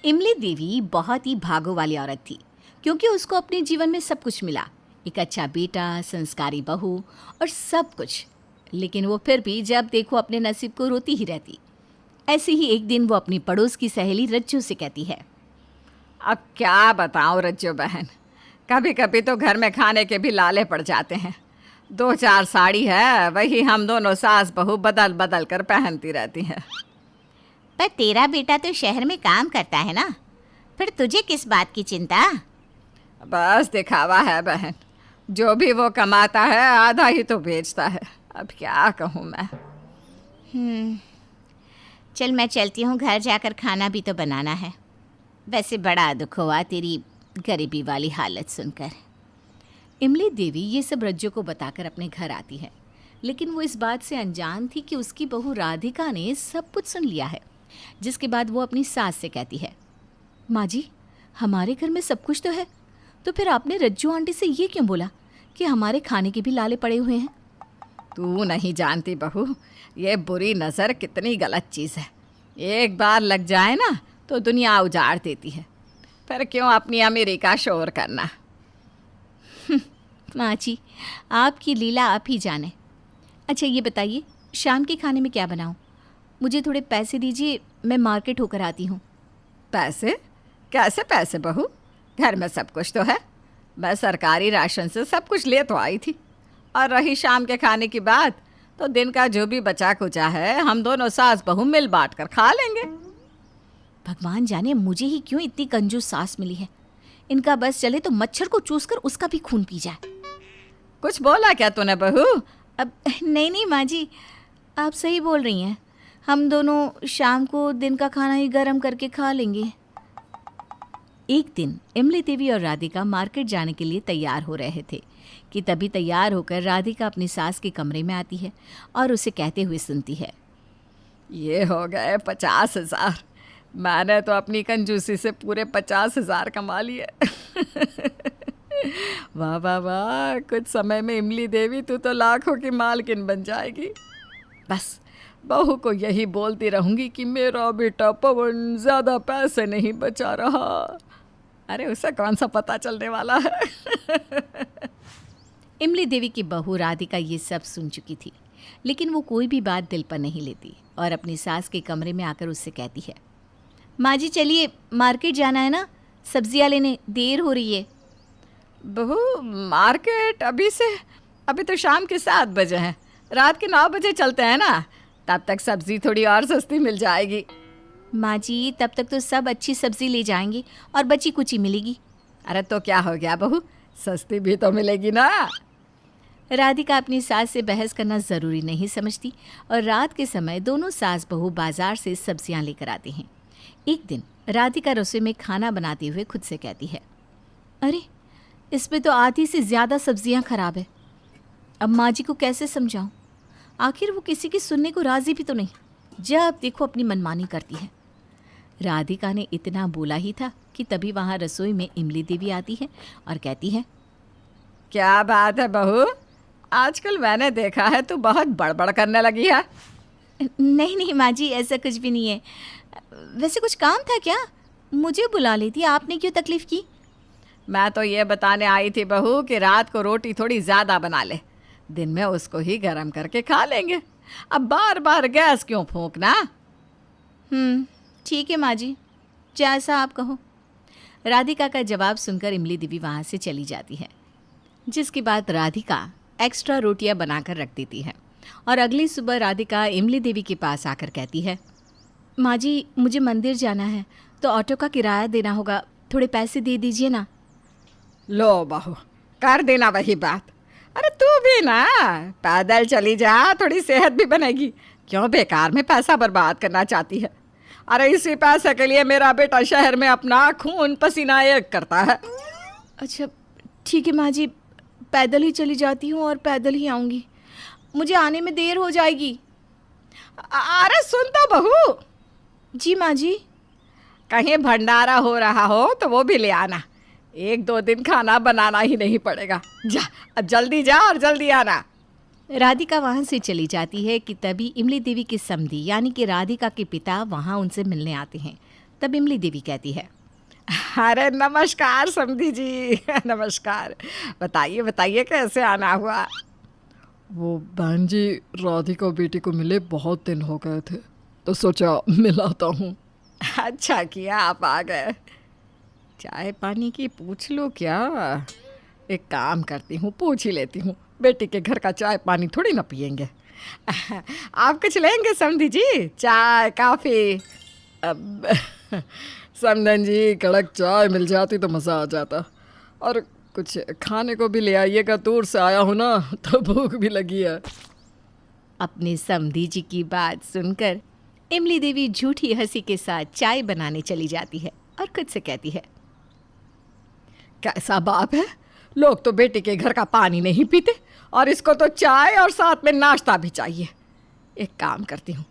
इमली देवी बहुत ही भागों वाली औरत थी, क्योंकि उसको अपने जीवन में सब कुछ मिला, एक अच्छा बेटा, संस्कारी बहू और सब कुछ। लेकिन वो फिर भी जब देखो अपने नसीब को रोती ही रहती। ऐसे ही एक दिन वो अपनी पड़ोस की सहेली रज्जू से कहती है, अब क्या बताऊं रज्जू बहन, कभी कभी तो घर में खाने के भी लाले पड़ जाते हैं। 2-4 साड़ी है, वही हम दोनों सास बहू बदल बदल कर पहनती रहती हैं। पर तेरा बेटा तो शहर में काम करता है ना, फिर तुझे किस बात की चिंता? बस दिखावा है बहन, जो भी वो कमाता है आधा ही तो बेचता है। अब क्या कहूँ मैं। चल मैं चलती हूँ, घर जाकर खाना भी तो बनाना है। वैसे बड़ा दुख हुआ तेरी गरीबी वाली हालत सुनकर। इमली देवी ये सब रज्जू को बताकर अपने घर आती है, लेकिन वो इस बात से अनजान थी कि उसकी बहू राधिका ने सब कुछ सुन लिया है। जिसके बाद वो अपनी सास से कहती है, माँ जी, हमारे घर में सब कुछ तो है, तो फिर आपने रज्जू आंटी से ये क्यों बोला कि हमारे खाने के भी लाले पड़े हुए हैं? तू नहीं जानती बहू, ये बुरी नज़र कितनी गलत चीज़ है। एक बार लग जाए ना तो दुनिया उजाड़ देती है। फिर क्यों अपनी अमीरी का शोर करना। माँ जी, आपकी लीला आप ही जाने। अच्छा ये बताइए, शाम के खाने में क्या बनाऊँ? मुझे थोड़े पैसे दीजिए, मैं मार्केट होकर आती हूँ। पैसे? कैसे पैसे बहू? घर में सब कुछ तो है। मैं सरकारी राशन से सब कुछ ले तो आई थी। और रही शाम के खाने की बात, तो दिन का जो भी बचा कुचा है हम दोनों सास बहू मिल बांट कर खा लेंगे। भगवान जाने मुझे ही क्यों इतनी कंजूस सास मिली है। इनका बस चले तो मच्छर को चूस कर उसका भी खून पी जाए। कुछ बोला क्या तूने बहू? अब नहीं माँ जी, आप सही बोल रही हैं। हम दोनों शाम को दिन का खाना ही गर्म करके खा लेंगे। एक दिन इमली देवी और राधिका मार्केट जाने के लिए तैयार हो रहे थे कि तभी तैयार होकर राधिका अपनी सास के कमरे में आती है और उसे कहते हुए सुनती है, ये हो गए 50,000। मैंने तो अपनी कंजूसी से पूरे 50,000 कमा लिए। वाह वाह वाह, कुछ समय में इमली देवी तू तो लाखों की मालकिन बन जाएगी। बस बहू को यही बोलती रहूंगी कि मेरा बेटा पवन ज़्यादा पैसे नहीं बचा रहा। अरे उसे कौन सा पता चलने वाला है। इमली देवी की बहू राधिका ये सब सुन चुकी थी, लेकिन वो कोई भी बात दिल पर नहीं लेती और अपनी सास के कमरे में आकर उससे कहती है, माँ जी चलिए, मार्केट जाना है ना, सब्जियाँ लेने, देर हो रही है। बहू मार्केट अभी से? अभी तो शाम के 7 बजे हैं, रात के 9 बजे चलते हैं ना, तब तक सब्जी थोड़ी और सस्ती मिल जाएगी। माँ जी तब तक तो सब अच्छी सब्जी ले जाएंगे और बची कुची मिलेगी। अरे तो क्या हो गया बहू, सस्ती भी तो मिलेगी ना। राधिका अपनी सास से बहस करना ज़रूरी नहीं समझती और रात के समय दोनों सास बहू बाजार से सब्जियां लेकर आते हैं। एक दिन राधिका रसोई में खाना बनाते हुए खुद से कहती है, अरे इसमें तो आधी से ज़्यादा सब्जियां खराब है। अब माँ जी को कैसे समझाऊं? आखिर वो किसी की सुनने को राज़ी भी तो नहीं, जब देखो अपनी मनमानी करती है। राधिका ने इतना बोला ही था कि तभी वहाँ रसोई में इमली देवी आती है और कहती है, क्या बात है बहू, आजकल मैंने देखा है तू बहुत बड़बड़ करने लगी है। नहीं माँ जी, ऐसा कुछ भी नहीं है। वैसे कुछ काम था क्या? मुझे बुला लेती, आपने क्यों तकलीफ़ की? मैं तो ये बताने आई थी बहू कि रात को रोटी थोड़ी ज़्यादा बना ले, दिन में उसको ही गर्म करके खा लेंगे। अब बार बार गैस क्यों फूंकना। ठीक है माँ जी, जैसा आप कहो। राधिका का जवाब सुनकर इमली देवी वहाँ से चली जाती है, जिसके बाद राधिका एक्स्ट्रा रोटियां बनाकर रख देती है और अगली सुबह राधिका इमली देवी के पास आकर कहती है, माँ जी मुझे मंदिर जाना है तो ऑटो का किराया देना होगा, थोड़े पैसे दे दीजिए ना। लो बहू, कर देना वही बात। अरे तू भी ना पैदल चली जा, थोड़ी सेहत भी बनेगी। क्यों बेकार में पैसा बर्बाद करना चाहती है? अरे इसी पैसे के लिए मेरा बेटा शहर में अपना खून पसीना एक करता है। अच्छा ठीक है माँ जी, पैदल ही चली जाती हूँ और पैदल ही आऊँगी, मुझे आने में देर हो जाएगी। अरे सुन तो बहू। जी माँ जी। कहीं भंडारा हो रहा हो तो वो भी ले आना, 1-2 दिन खाना बनाना ही नहीं पड़ेगा। जा अब जल्दी जा और जल्दी आना। राधिका वहाँ से चली जाती है कि तभी इमली देवी की समधी यानी कि राधिका के पिता वहाँ उनसे मिलने आते हैं। तब इमली देवी कहती है, अरे नमस्कार समधी जी, नमस्कार। बताइए बताइए कैसे आना हुआ? वो बहन जी, राधिका बेटी को मिले बहुत दिन हो गए थे, तो सोचा मिलाता हूँ। अच्छा किया आप आ गए। चाय पानी की पूछ लो क्या? एक काम करती हूँ, पूछ ही लेती हूँ। बेटी के घर का चाय पानी थोड़ी ना पियेंगे। आप कुछ लेंगे समधी जी? चाय कॉफ़ी? अब समधन जी, कड़क चाय मिल जाती तो मज़ा आ जाता। और कुछ खाने को भी ले आइएगा, दूर से आया हूँ ना तो भूख भी लगी है। अपने समधी जी की बात सुनकर इमली देवी झूठी हंसी के साथ चाय बनाने चली जाती है और खुद से कहती है, कैसा बाप है, लोग तो बेटी के घर का पानी नहीं पीते और इसको तो चाय और साथ में नाश्ता भी चाहिए। एक काम करती हूँ,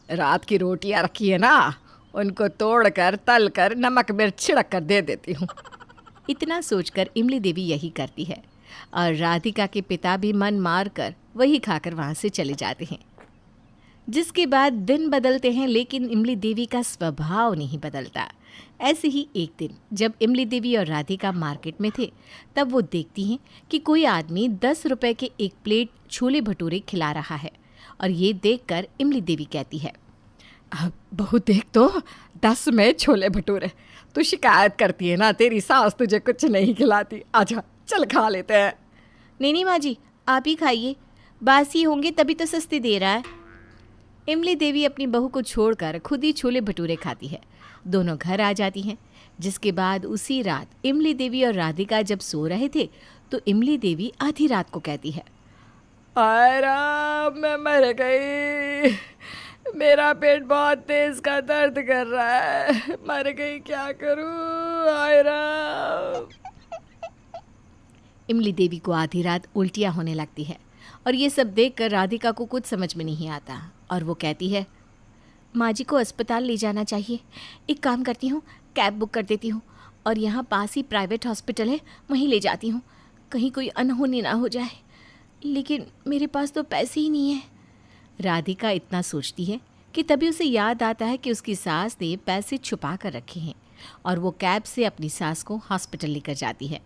रात की रोटियां रखी है ना, उनको तोड़कर तलकर नमक मिर्च छिड़क कर दे देती हूँ। इतना सोचकर इमली देवी यही करती है और राधिका के पिता भी मन मार कर वही खाकर वहाँ से चले जाते हैं। जिसके बाद दिन बदलते हैं, लेकिन इमली देवी का स्वभाव नहीं बदलता। ऐसे ही एक दिन जब इमली देवी और राधिका मार्केट में थे, तब वो देखती हैं कि कोई आदमी 10 रुपए के एक प्लेट छोले भटूरे खिला रहा है और ये देखकर इमली देवी कहती है, बहू देख तो, 10 में छोले भटूरे। तू शिकायत करती है ना तेरी सास तुझे कुछ नहीं खिलाती। आजा चल खा लेते हैं। नहीं माँ जी, आप ही खाइए, बासी होंगे तभी तो सस्ते दे रहा है। इमली देवी अपनी बहू को छोड़कर खुद ही छोले भटूरे खाती है। दोनों घर आ जाती हैं। जिसके बाद उसी रात इमली देवी और राधिका जब सो रहे थे, तो इमली देवी आधी रात को कहती है, आयरा मैं मर गई, मेरा पेट बहुत तेज का दर्द कर रहा है, मर गई, क्या करूं आयरा। इमली देवी को आधी रात उल्टियाँ होने लगती है और ये सब देखकर राधिका को कुछ समझ में नहीं आता और वो कहती है, माँ जी को अस्पताल ले जाना चाहिए। एक काम करती हूँ, कैब बुक कर देती हूँ और यहाँ पास ही प्राइवेट हॉस्पिटल है, वहीं ले जाती हूँ, कहीं कोई अनहोनी ना हो जाए। लेकिन मेरे पास तो पैसे ही नहीं है। राधिका इतना सोचती है कि तभी उसे याद आता है कि उसकी सास ने पैसे छुपा कर रखे हैं और वो कैब से अपनी सास को हॉस्पिटल लेकर जाती है।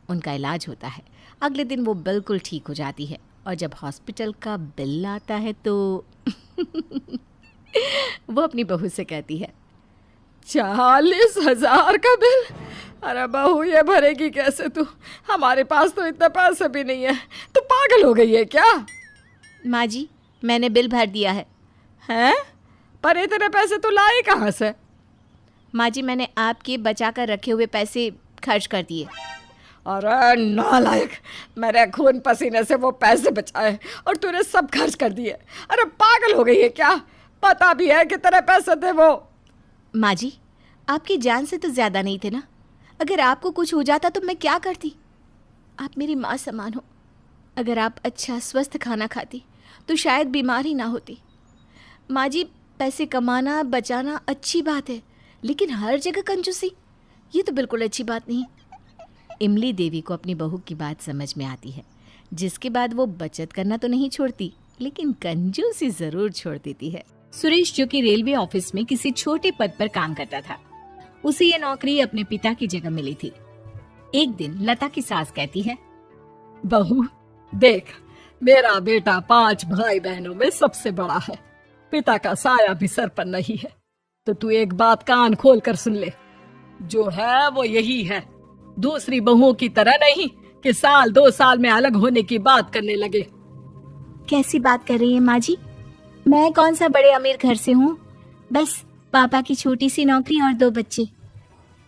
उनका इलाज होता है। अगले दिन वो बिल्कुल ठीक हो जाती है और जब हॉस्पिटल का बिल आता है तो वो अपनी बहू से कहती है, 40,000 का बिल? अरे बहू ये भरेगी कैसे तू? हमारे पास तो इतना पैसे भी नहीं है। तू पागल हो गई है क्या? माँ जी, मैंने बिल भर दिया है। हैं? पर इतने पैसे तू लाई कहाँ से? माँ जी, मैंने आपके बचा कर रखे हुए पैसे खर्च कर दिए। अरे नालायक, मेरे खून पसीने से वो पैसे बचाए और तूने सब खर्च कर दिए। अरे पागल हो गई है क्या? पता भी है कितने पैसे थे वो? माँ जी, आपकी जान से तो ज़्यादा नहीं थे ना। अगर आपको कुछ हो जाता तो मैं क्या करती? आप मेरी माँ समान हो। अगर आप अच्छा स्वस्थ खाना खाती तो शायद बीमारी ना होती। माँ जी, पैसे कमाना बचाना अच्छी बात है, लेकिन हर जगह कंजूसी, ये तो बिल्कुल अच्छी बात नहीं। इमली देवी को अपनी बहू की बात समझ में आती है, जिसके बाद वो बचत करना तो नहीं छोड़ती, लेकिन कंजूसी ज़रूर छोड़ देती है। सुरेश, जो कि रेलवे ऑफिस में किसी छोटे पद पर काम करता था, उसे ये नौकरी अपने पिता की जगह मिली थी। एक दिन लता की सास कहती है, बहू देख, मेरा बेटा 5 भाई बहनों में सबसे बड़ा है, पिता का साया भी सर पर नहीं है। तो तू एक बात कान खोल कर सुन ले, जो है वो यही है, दूसरी बहुओं की तरह नहीं कि साल 2 साल में अलग होने की बात करने लगे। कैसी बात कर रही है माँ जी? मैं कौन सा बड़े अमीर घर से हूँ? बस पापा की छोटी सी नौकरी और 2 बच्चे।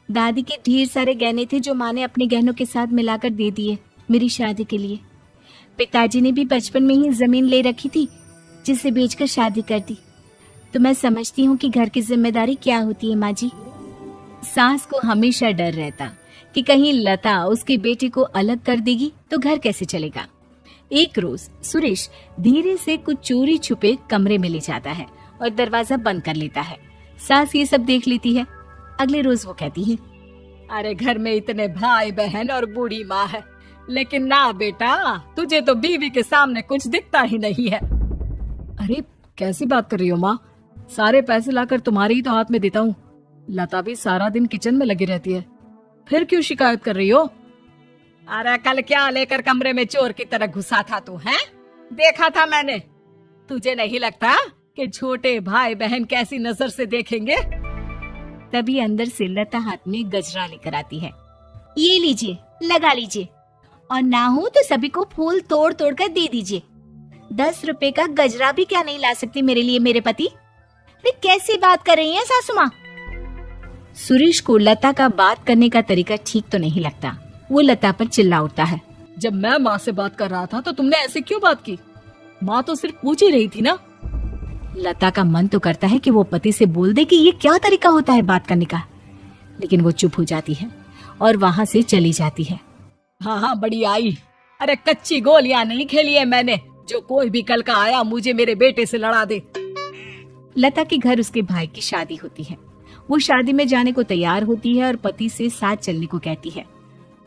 दादी के ढेर सारे गहने थे जो माँ ने अपने गहनों के साथ मिलाकर दे दिए मेरी शादी के लिए। पिताजी ने भी बचपन में ही जमीन ले रखी थी, जिसे बेचकर शादी कर दी। तो मैं समझती हूँ कि घर की जिम्मेदारी क्या होती है माँ जी। सास को हमेशा डर रहता कि कहीं लता उसकी बेटी को अलग कर देगी तो घर कैसे चलेगा। एक रोज सुरेश धीरे से कुछ चोरी छुपे कमरे में ले जाता है और दरवाजा बंद कर लेता है। सास ये सब देख लेती है। अगले रोज वो कहती है, अरे घर में इतने भाई बहन और बूढ़ी माँ है, लेकिन ना बेटा, तुझे तो बीवी के सामने कुछ दिखता ही नहीं है। अरे कैसी बात कर रही हो माँ? सारे पैसे लाकर तुम्हारे ही तो हाथ में देता हूँ, लता भी सारा दिन किचन में लगी रहती है, फिर क्यों शिकायत कर रही हो? अरे कल क्या लेकर कमरे में चोर की तरह घुसा था तू, हैं? देखा था मैंने। तुझे नहीं लगता कि छोटे भाई बहन कैसी नजर से देखेंगे? तभी अंदर से लता हाथ में गजरा लेकर आती है। ये लीजिए, लगा लीजिए, और ना हो तो सभी को फूल तोड़ तोड़ कर दे दीजिए। 10 रुपए का गजरा भी क्या नहीं ला सकती मेरे लिए मेरे पति? अरे कैसी बात कर रही हैं सासू माँ? सुरेश को लता का बात करने का तरीका ठीक तो नहीं लगता। वो लता पर चिल्ला उठता है। जब मैं माँ से बात कर रहा था तो तुमने ऐसे क्यों बात की? माँ तो सिर्फ पूछ ही रही थी ना। लता का मन तो करता है कि वो पति से बोल दे कि ये क्या तरीका होता है बात करने का, लेकिन वो चुप हो जाती है और वहां से चली जाती है। हाँ बड़ी आई। अरे कच्ची गोलियां नहीं खेली है मैंने, जो कोई भी कल का आया मुझे मेरे बेटे से लड़ा दे। लता के घर उसके भाई की शादी होती है। वो शादी में जाने को तैयार होती है और पति से साथ चलने को कहती है।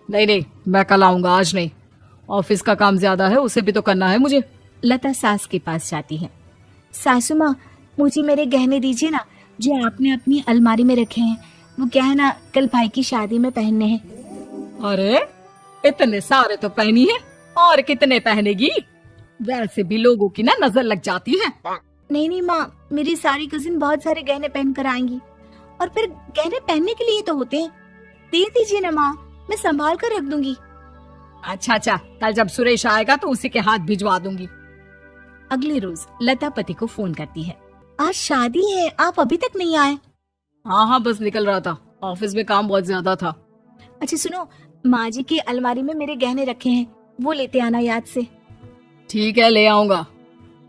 नहीं, मैं कल आऊंगा, आज नहीं। ऑफिस का काम ज्यादा है, उसे भी तो करना है मुझे। लता सास के पास जाती है। सासू माँ, मुझे मेरे गहने दीजिए ना, जो आपने अपनी अलमारी में रखे हैं। वो क्या है ना, कल भाई की शादी में पहनने हैं। अरे इतने सारे तो पहनी है, और कितने पहनेगी? वैसे भी लोगों की ना नजर लग जाती है। नहीं माँ, मेरी सारी कजिन बहुत सारे गहने पहन कर आएंगी, और फिर गहने पहनने के लिए तो होते हैं। दे दीजिए ना माँ, मैं संभाल कर रख दूंगी। अच्छा, कल जब सुरेश आएगा तो उसी के हाथ भिजवा दूंगी। अगले रोज लता पति को फोन करती है। आज शादी है, आप अभी तक नहीं आए? हाँ, बस निकल रहा था, ऑफिस में काम बहुत ज्यादा था। अच्छा सुनो, माँ जी की अलमारी में मेरे गहने रखे हैं, वो लेते आना याद से। ठीक है, ले आऊंगा।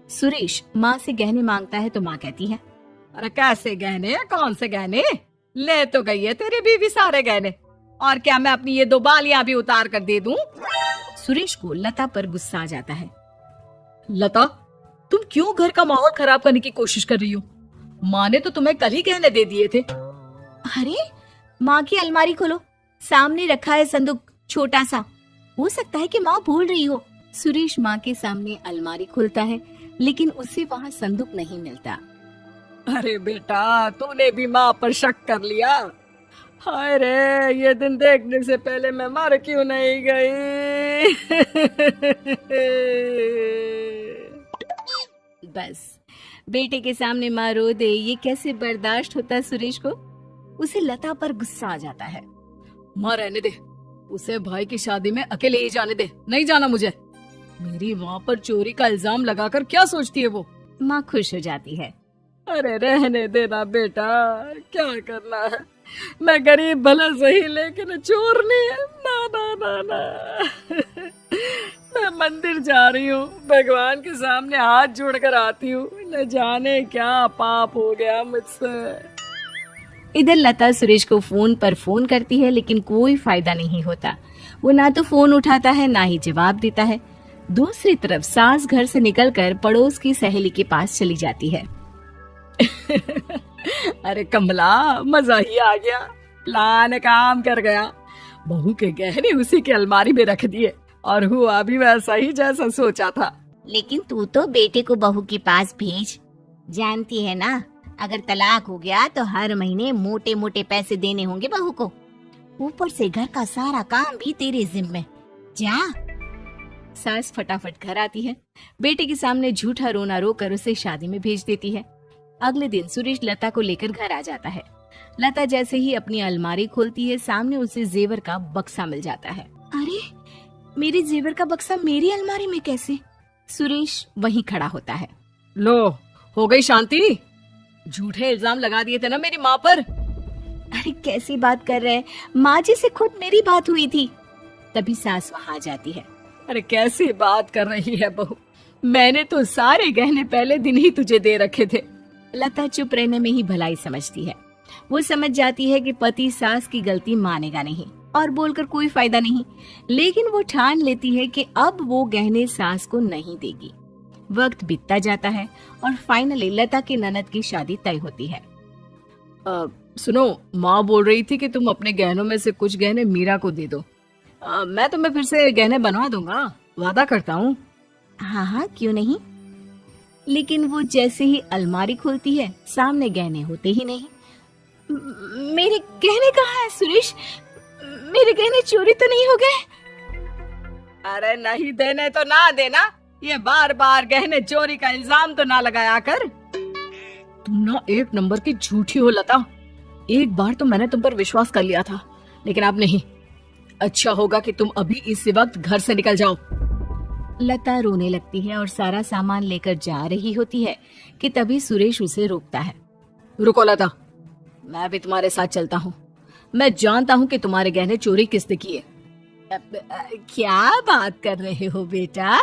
सुरेश माँ से गहने मांगता है तो माँ कहती है, अरे कैसे गहने? कौन से गहने? ले तो गई है तेरी बीवी सारे गहने, और क्या मैं अपनी ये 2 बालियां भी उतार कर दे दूं? सुरेश को लता पर गुस्सा आ जाता है। लता, तुम क्यों घर का माहौल खराब करने की कोशिश कर रही हो? माँ ने तो तुम्हें कल ही गहने दे दिए थे। अरे माँ की अलमारी खोलो, सामने रखा है संदूक छोटा सा, हो सकता है कि माँ भूल रही हो। सुरेश माँ के सामने अलमारी खोलता है, लेकिन उसे वहाँ संदूक नहीं मिलता। अरे बेटा, तूने भी माँ पर शक कर लिया। हाय रे, ये दिन देखने से पहले मैं मर क्यों नहीं गई? बस बेटे के सामने माँ रो दे, ये कैसे बर्दाश्त होता है सुरेश को? उसे लता पर गुस्सा आ जाता है। माँ रहने दे, उसे भाई की शादी में अकेले ही जाने दे, नहीं जाना मुझे। मेरी माँ पर चोरी का इल्जाम लगाकर क्या सोचती है वो? माँ खुश हो जाती है। अरे रहने देना बेटा, क्या करना है? मैं गरीब भला सही, लेकिन चोर नहीं है। ना मैं मंदिर जा रही हूँ, भगवान के सामने हाथ जोड़कर आती हूँ, न जाने क्या पाप हो गया मुझसे। इधर लता सुरेश को फोन पर फोन करती है, लेकिन कोई फायदा नहीं होता। वो ना तो फोन उठाता है, ना ही जवाब देता है। दूसरी तरफ सास घर से निकलकर पड़ोस की सहेली के पास चली जाती है। अरे कमला, मजा ही आ गया, प्लान काम कर गया। बहू के गहने उसी के अलमारी में रख दिए, और हुआ भी वैसा ही जैसा सोचा था। लेकिन तू तो बेटे को बहू के पास भेज। जानती है ना, अगर तलाक हो गया तो हर महीने मोटे मोटे पैसे देने होंगे बहू को, ऊपर से घर का सारा काम भी तेरे जिम्मे। जा। सास फटाफट घर आती है, बेटे के सामने झूठा रोना रोकर उसे शादी में भेज देती है। अगले दिन सुरेश लता को लेकर घर आ जाता है। लता जैसे ही अपनी अलमारी खोलती है, सामने उसे जेवर का बक्सा मिल जाता है। अरे मेरे जेवर का बक्सा मेरी अलमारी में कैसे? सुरेश वहीं खड़ा होता है। लो, हो गई शांति? झूठे इल्जाम लगा दिए थे ना मेरी माँ पर। अरे कैसी बात कर रहे हैं, माँ जी से खुद मेरी बात हुई थी। तभी सास वहाँ आ जाती है। अरे कैसी बात कर रही है बहू, मैंने तो सारे गहने पहले दिन ही तुझे दे रखे थे। लता चुप रहने में ही भलाई समझती है। वो समझ जाती है कि पति सास की गलती मानेगा नहीं और बोलकर कोई फायदा नहीं, लेकिन वो ठान लेती है कि अब वो गहने सास को नहीं देगी। वक्त बीतता जाता है और फाइनली लता की ननद की शादी तय होती है। सुनो, माँ बोल रही थी कि तुम अपने गहनों में से कुछ गहने मीरा को दे दो। मैं तुम्हें फिर से गहने बनवा दूंगा, वादा करता हूँ। हाँ, क्यों नहीं। लेकिन वो जैसे ही अलमारी खुलती है, सामने गहने होते ही नहीं। मेरे गहने कहाँ है सुरेश? मेरे गहने चोरी तो नहीं हो गए? अरे नहीं देने तो ना देना, ये बार बार गहने चोरी का इल्जाम तो ना लगाया कर। तुम ना एक नंबर की झूठी हो लता। एक बार तो मैंने तुम पर विश्वास कर लिया था, लेकिन अब नहीं। अच्छा होगा कि तुम अभी इसी वक्त घर से निकल जाओ। लता रोने लगती है और सारा सामान लेकर जा रही होती है कि तभी सुरेश उसे रोकता है। रुको लता, मैं भी तुम्हारे साथ चलता हूँ। मैं जानता हूँ कि तुम्हारे गहने चोरी किसने किए। क्या बात कर रहे हो बेटा?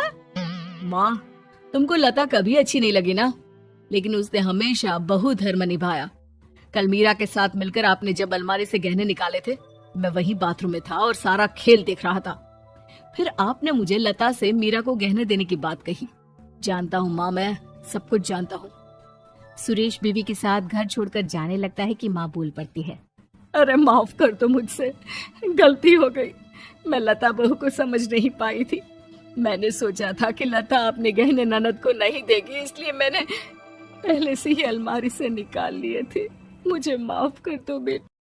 माँ, तुमको लता कभी अच्छी नहीं लगी ना, लेकिन उसने हमेशा बहुधर्म निभाया। कल मीरा के साथ मिलकर आपने जब अलमारी से गहने निकाले थे, मैं वही बाथरूम में था और सारा खेल देख रहा था। फिर आपने मुझे लता से मीरा को गहने देने की बात कही। जानता हूँ माँ, मैं सब कुछ जानता हूँ। सुरेश बीवी के साथ घर छोड़कर जाने लगता है कि माँ बोल पड़ती है। अरे माफ कर दो, मुझसे गलती हो गई। मैं लता बहू को समझ नहीं पाई थी। मैंने सोचा था कि लता अपने गहने ननद को नहीं देगी, इसलिए मैंने पहले से ही अलमारी से निकाल लिए थे। मुझे माफ कर दो बेटा।